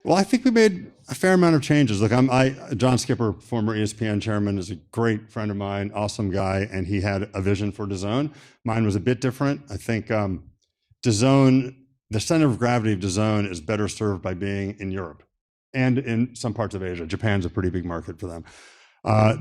Well, I think we made a fair amount of changes. Look, John Skipper, former ESPN chairman, is a great friend of mine, awesome guy, and he had a vision for DAZN. Mine was a bit different. I think DAZN, the center of gravity of DAZN is better served by being in Europe and in some parts of Asia. Japan's a pretty big market for them.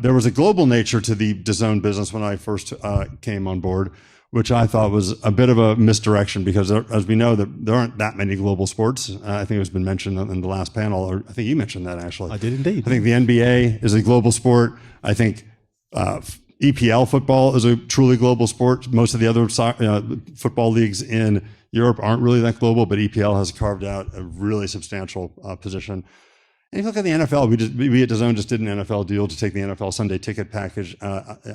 There was a global nature to the DAZN business when I first came on board, which I thought was a bit of a misdirection because as we know, there aren't that many global sports. I think it was been mentioned in the last panel, or I think you mentioned that actually. I did indeed. I think the NBA is a global sport. I think EPL football is a truly global sport. Most of the other football leagues in Europe aren't really that global, but EPL has carved out a really substantial position. And if you look at the NFL, we at DAZN just did an NFL deal to take the NFL Sunday ticket package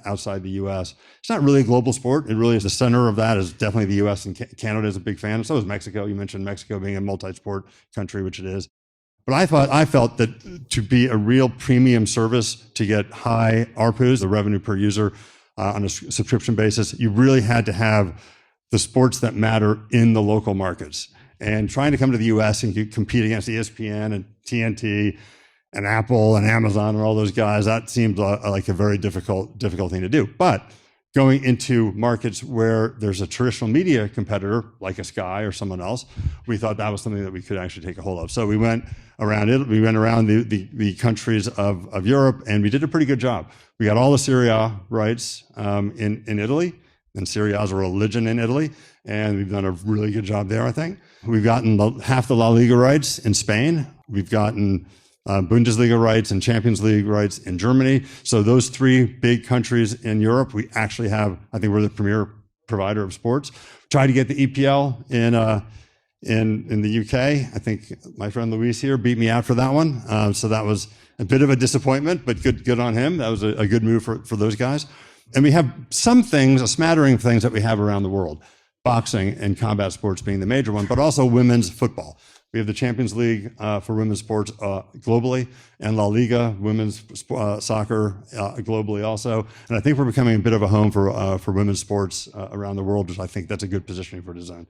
outside the U.S. It's not really a global sport. It really is the center of that is definitely the U.S. and Canada is a big fan. So is Mexico. You mentioned Mexico being a multi-sport country, which it is. But I felt that to be a real premium service to get high ARPUs, the revenue per user on a subscription basis, you really had to have the sports that matter in the local markets. And trying to come to the US and compete against ESPN and TNT and Apple and Amazon and all those guys, that seemed like a very difficult thing to do. But going into markets where there's a traditional media competitor, like a Sky or someone else, we thought that was something that we could actually take a hold of. So we went around it. We went around the countries of Europe, and we did a pretty good job. We got all the Serie A rights in Italy, and Serie A is a religion in Italy, and we've done a really good job there, I think. We've gotten half the La Liga rights in Spain. We've gotten Bundesliga rights and Champions League rights in Germany. So those three big countries in Europe, we actually have, I think we're the premier provider of sports. Tried to get the EPL in the UK. I think my friend Luis here beat me out for that one. So that was a bit of a disappointment, but good on him. That was a good move for those guys. And we have some things, a smattering of things that we have around the world. Boxing and combat sports being the major one, but also women's football. We have the Champions League for women's sports globally, and La Liga, women's soccer globally also. And I think we're becoming a bit of a home for women's sports around the world, which I think that's a good positioning for DAZN.